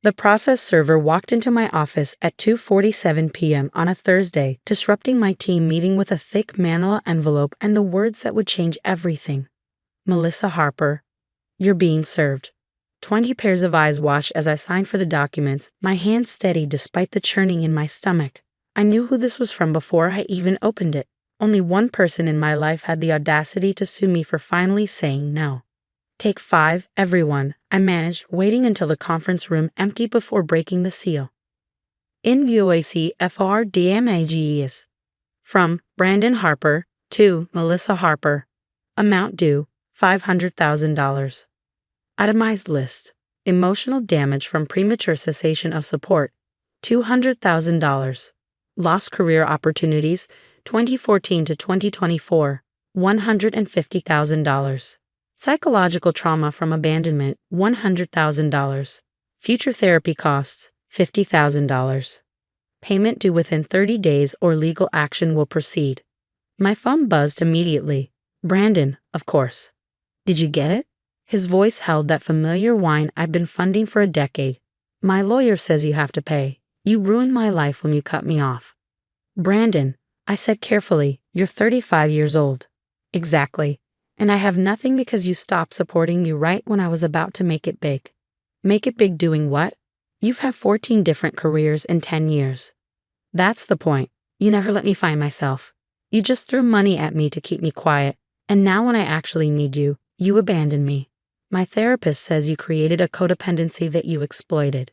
The process server walked into my office at 2:47 p.m. on a Thursday, disrupting my team meeting with a thick manila envelope and the words that would change everything. Melissa Harper, you're being served. 20 pairs of eyes watched as I signed for the documents, my hands steady despite the churning in my stomach. I knew who this was from before I even opened it. Only one person in my life had the audacity to sue me for finally saying no. Take 5, everyone, I managed, waiting until the conference room emptied before breaking the seal. Invoice FRDMAGES. From Brandon Harper to Melissa Harper. Amount due $500,000. Itemized list. Emotional damage from premature cessation of support $200,000. Lost career opportunities 2014 to 2024 $150,000. Psychological trauma from abandonment $100,000. Future therapy costs $50,000. Payment due within 30 days or legal action will proceed. My phone buzzed immediately. Brandon, of course. Did you get it? His voice held that familiar whine I'd been funding for a decade. My lawyer says you have to pay. You ruined my life when you cut me off. Brandon, I said carefully, you're 35 years old. Exactly. And I have nothing because you stopped supporting me right when I was about to make it big. Make it big doing what? You've had 14 different careers in 10 years. That's the point. You never let me find myself. You just threw money at me to keep me quiet, and now when I actually need you, you abandon me. My therapist says you created a codependency that you exploited.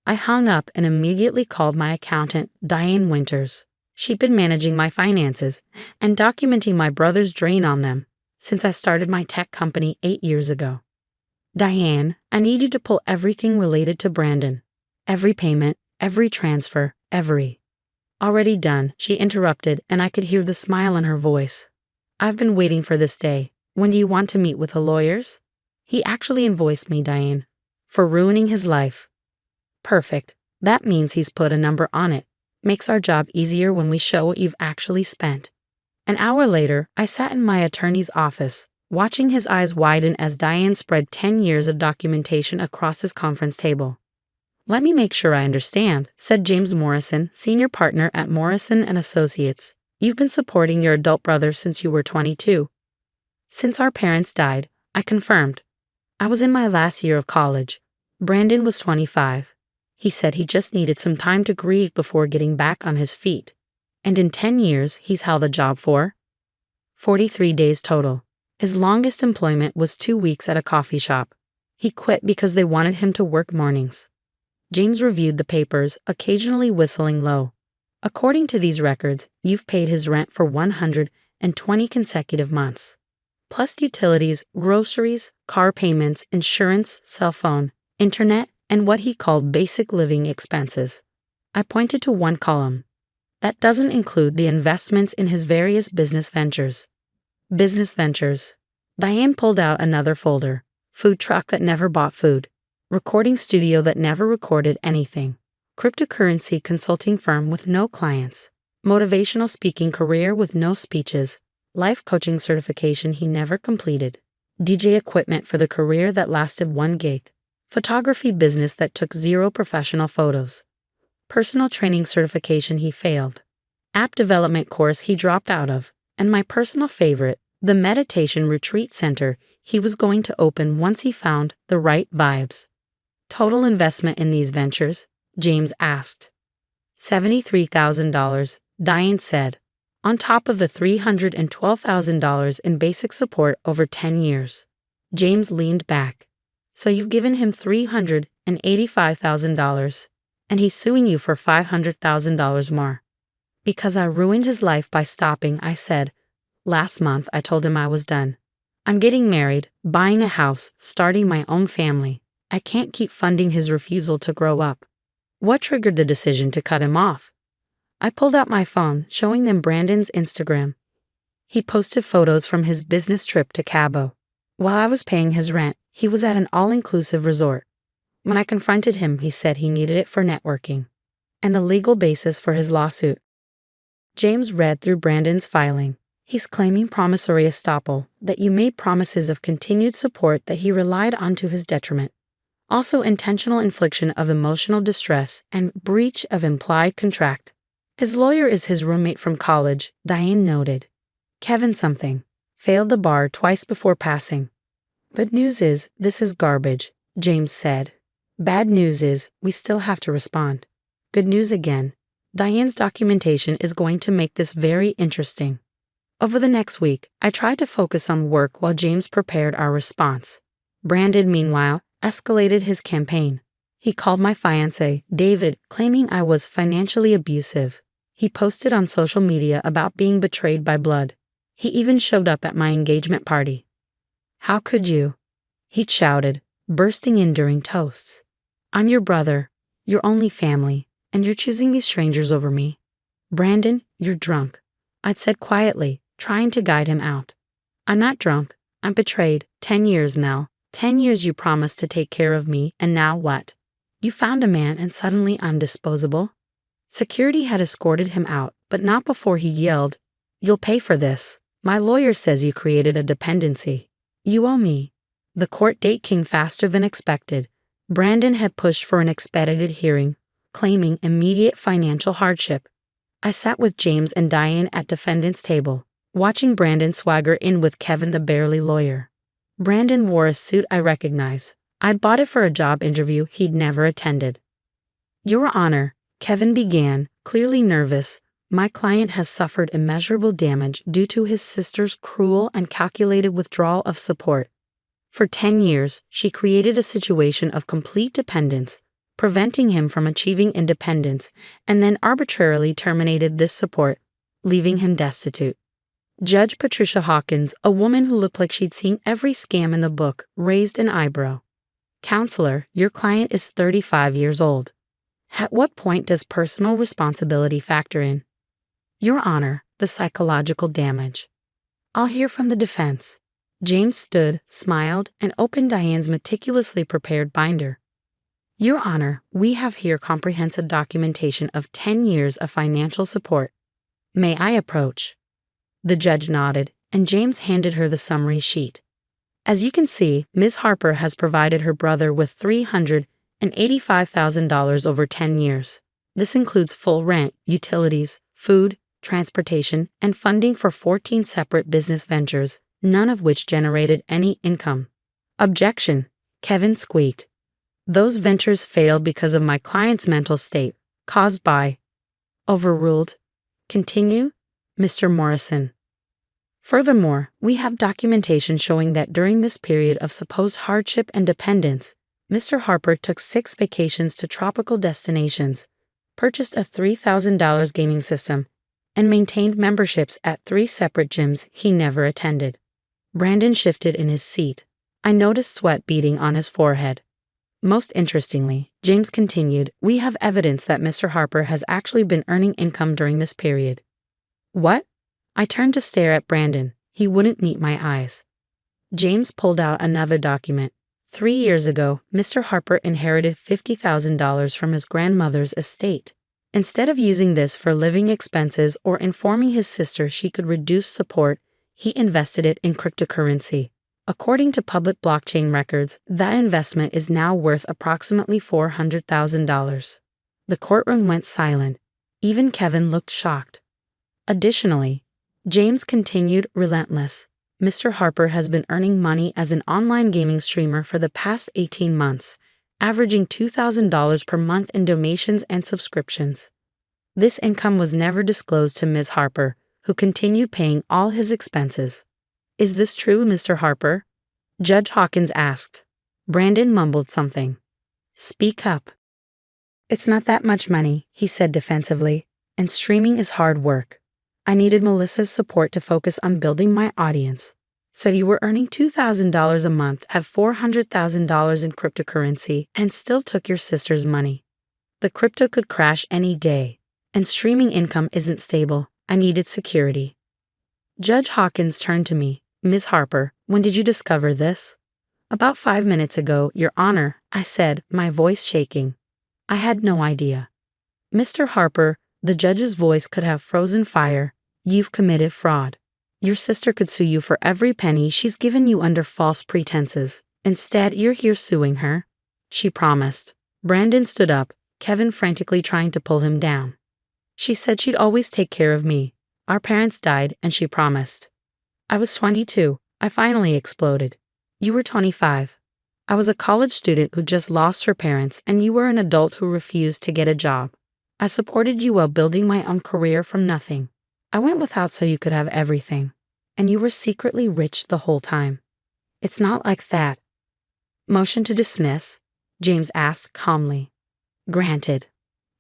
I hung up and immediately called my accountant, Diane Winters. She'd been managing my finances and documenting my brother's drain on them since I started my tech company 8 years ago. Diane, I need you to pull everything related to Brandon. Every payment, every transfer, every. Already done, she interrupted, and I could hear the smile in her voice. I've been waiting for this day. When do you want to meet with the lawyers? He actually invoiced me, Diane, for ruining his life. Perfect. That means he's put a number on it. Makes our job easier when we show what you've actually spent. An hour later, I sat in my attorney's office, watching his eyes widen as Diane spread 10 years of documentation across his conference table. Let me make sure I understand, said James Morrison, senior partner at Morrison & Associates. You've been supporting your adult brother since you were 22. Since our parents died, I confirmed. I was in my last year of college. Brandon was 25. He said he just needed some time to grieve before getting back on his feet. And in 10 years, he's held a job for 43 days total. His longest employment was 2 weeks at a coffee shop. He quit because they wanted him to work mornings. James reviewed the papers, occasionally whistling low. According to these records, you've paid his rent for 120 consecutive months. Plus utilities, groceries, car payments, insurance, cell phone, internet, and what he called basic living expenses. I pointed to one column. That doesn't include the investments in his various business ventures. Business ventures. Diane pulled out another folder. Food truck that never bought food. Recording studio that never recorded anything. Cryptocurrency consulting firm with no clients. Motivational speaking career with no speeches. Life coaching certification he never completed. DJ equipment for the career that lasted 1 gig. Photography business that took 0 professional photos. Personal training certification he failed. App development course he dropped out of. And my personal favorite, the meditation retreat center he was going to open once he found the right vibes. Total investment in these ventures, James asked. $73,000, Diane said, on top of the $312,000 in basic support over 10 years. James leaned back. So you've given him $385,000, and he's suing you for $500,000 more. Because I ruined his life by stopping, I said. Last month I told him I was done. I'm getting married, buying a house, starting my own family. I can't keep funding his refusal to grow up. What triggered the decision to cut him off? I pulled out my phone, showing them Brandon's Instagram. He posted photos from his business trip to Cabo. While I was paying his rent, he was at an all-inclusive resort. When I confronted him, he said he needed it for networking. And the legal basis for his lawsuit. James read through Brandon's filing. He's claiming promissory estoppel, that you made promises of continued support that he relied on to his detriment. Also, intentional infliction of emotional distress and breach of implied contract. His lawyer is his roommate from college, Diane noted. Kevin something. Failed the bar twice before passing. Good news is, this is garbage, James said. Bad news is, we still have to respond. Good news again. Diane's documentation is going to make this very interesting. Over the next week, I tried to focus on work while James prepared our response. Brandon, meanwhile, escalated his campaign. He called my fiancé, David, claiming I was financially abusive. He posted on social media about being betrayed by blood. He even showed up at my engagement party. How could you? He shouted, bursting in during toasts. I'm your brother, your only family, and you're choosing these strangers over me. Brandon, you're drunk, I'd said quietly, trying to guide him out. I'm not drunk, I'm betrayed. 10 years, Mel. 10 years you promised to take care of me, and now what? You found a man and suddenly I'm disposable? Security had escorted him out, but not before he yelled, You'll pay for this. My lawyer says you created a dependency. You owe me. The court date came faster than expected. Brandon had pushed for an expedited hearing, claiming immediate financial hardship. I sat with James and Diane at defendant's table, watching Brandon swagger in with Kevin, the burly lawyer. Brandon wore a suit I recognized. I'd bought it for a job interview he'd never attended. Your Honor, Kevin began, clearly nervous. My client has suffered immeasurable damage due to his sister's cruel and calculated withdrawal of support. For 10 years, she created a situation of complete dependence, preventing him from achieving independence, and then arbitrarily terminated this support, leaving him destitute. Judge Patricia Hawkins, a woman who looked like she'd seen every scam in the book, raised an eyebrow. Counselor, your client is 35 years old. At what point does personal responsibility factor in? Your Honor, the psychological damage. I'll hear from the defense. James stood, smiled, and opened Diane's meticulously prepared binder. Your Honor, we have here comprehensive documentation of 10 years of financial support. May I approach? The judge nodded, and James handed her the summary sheet. As you can see, Ms. Harper has provided her brother with $385,000 over 10 years. This includes full rent, utilities, food, transportation, and funding for 14 separate business ventures, none of which generated any income. Objection, Kevin squeaked. Those ventures failed because of my client's mental state, caused by. Overruled. Continue, Mr. Morrison. Furthermore, we have documentation showing that during this period of supposed hardship and dependence, Mr. Harper took 6 vacations to tropical destinations, purchased a $3,000 gaming system, and maintained memberships at 3 separate gyms he never attended. Brandon shifted in his seat. I noticed sweat beading on his forehead. Most interestingly, James continued, we have evidence that Mr. Harper has actually been earning income during this period. What? I turned to stare at Brandon. He wouldn't meet my eyes. James pulled out another document. 3 years ago, Mr. Harper inherited $50,000 from his grandmother's estate. Instead of using this for living expenses or informing his sister she could reduce support, he invested it in cryptocurrency. According to public blockchain records, that investment is now worth approximately $400,000. The courtroom went silent. Even Kevin looked shocked. Additionally, James continued, relentless. Mr. Harper has been earning money as an online gaming streamer for the past 18 months, averaging $2,000 per month in donations and subscriptions. This income was never disclosed to Ms. Harper, who continued paying all his expenses. Is this true, Mr. Harper? Judge Hawkins asked. Brandon mumbled something. Speak up. It's not that much money, he said defensively, and streaming is hard work. I needed Melissa's support to focus on building my audience. So you were earning $2,000 a month, have $400,000 in cryptocurrency, and still took your sister's money. The crypto could crash any day, and streaming income isn't stable. I needed security. Judge Hawkins turned to me. Ms. Harper, when did you discover this? About 5 minutes ago, Your Honor, I said, my voice shaking. I had no idea. Mr. Harper, the judge's voice could have frozen fire. You've committed fraud. Your sister could sue you for every penny she's given you under false pretenses. Instead, you're here suing her. she promised. Brandon stood up, Kevin frantically trying to pull him down. She said she'd always take care of me. Our parents died and she promised. I was 22. I finally exploded. You were 25. I was a college student who just lost her parents, and you were an adult who refused to get a job. I supported you while building my own career from nothing. I went without so you could have everything. And you were secretly rich the whole time. It's not like that. Motion to dismiss? James asked calmly. Granted.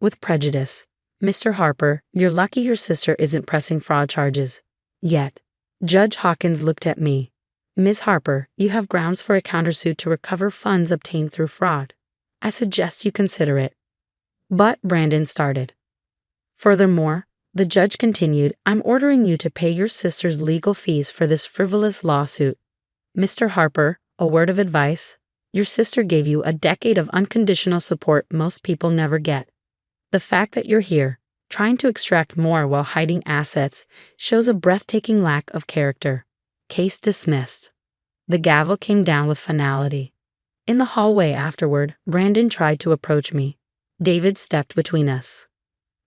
With prejudice. Mr. Harper, you're lucky your sister isn't pressing fraud charges. Yet. Judge Hawkins looked at me. Ms. Harper, you have grounds for a countersuit to recover funds obtained through fraud. I suggest you consider it. But Brandon started. Furthermore, the judge continued, I'm ordering you to pay your sister's legal fees for this frivolous lawsuit. Mr. Harper, a word of advice. Your sister gave you a decade of unconditional support most people never get. The fact that you're here, trying to extract more while hiding assets, shows a breathtaking lack of character. Case dismissed. The gavel came down with finality. In the hallway afterward, Brandon tried to approach me. David stepped between us.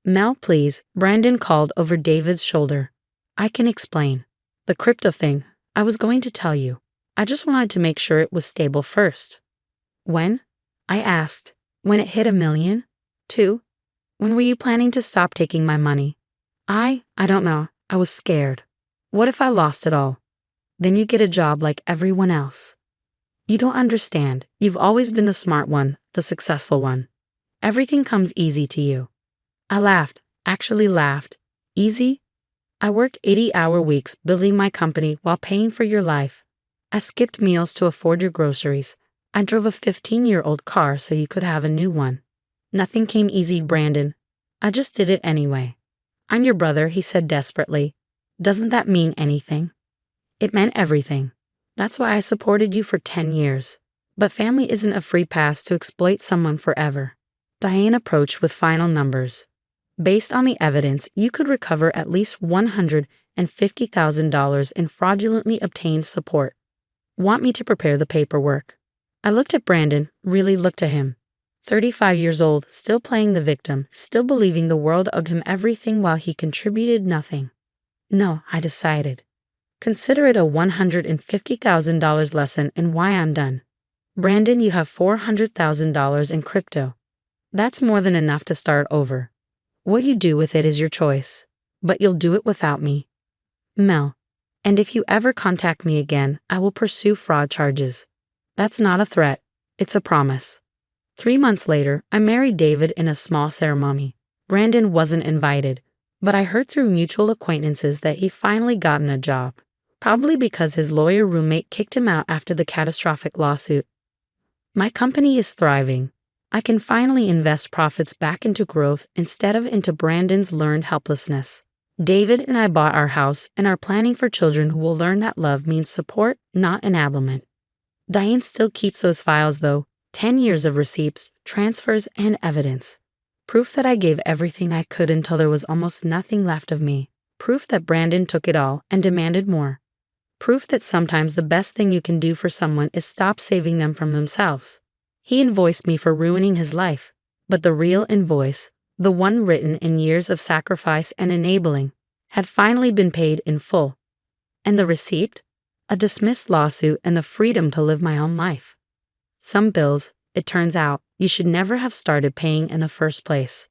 Mel, please, Brandon called over David's shoulder. I can explain. The crypto thing, I was going to tell you. I just wanted to make sure it was stable first. When? I asked. When it hit $1 million? 2? When were you planning to stop taking my money? I don't know. I was scared. What if I lost it all? Then you get a job like everyone else. You don't understand. You've always been the smart one, the successful one. Everything comes easy to you. I laughed, actually laughed. Easy? I worked 80-hour weeks building my company while paying for your life. I skipped meals to afford your groceries. I drove a 15-year-old car so you could have a new one. Nothing came easy, Brandon. I just did it anyway. I'm your brother, he said desperately. Doesn't that mean anything? It meant everything. That's why I supported you for 10 years. But family isn't a free pass to exploit someone forever. Diane approached with final numbers. Based on the evidence, you could recover at least $150,000 in fraudulently obtained support. Want me to prepare the paperwork? I looked at Brandon, really looked at him. 35 years old, still playing the victim, still believing the world owed him everything while he contributed nothing. No, I decided. Consider it a $150,000 lesson in why I'm done. Brandon, you have $400,000 in crypto. That's more than enough to start over. What you do with it is your choice. But you'll do it without me. Mel. And if you ever contact me again, I will pursue fraud charges. That's not a threat. It's a promise. 3 months later, I married David in a small ceremony. Brandon wasn't invited, but I heard through mutual acquaintances that he'd finally gotten a job. Probably because his lawyer roommate kicked him out after the catastrophic lawsuit. My company is thriving. I can finally invest profits back into growth instead of into Brandon's learned helplessness. David and I bought our house and are planning for children who will learn that love means support, not enablement. Diane still keeps those files though, 10 years of receipts, transfers, and evidence. Proof that I gave everything I could until there was almost nothing left of me. Proof that Brandon took it all and demanded more. Proof that sometimes the best thing you can do for someone is stop saving them from themselves. He invoiced me for ruining his life, but the real invoice, the one written in years of sacrifice and enabling, had finally been paid in full. And the receipt? A dismissed lawsuit and the freedom to live my own life. Some bills, it turns out, you should never have started paying in the first place.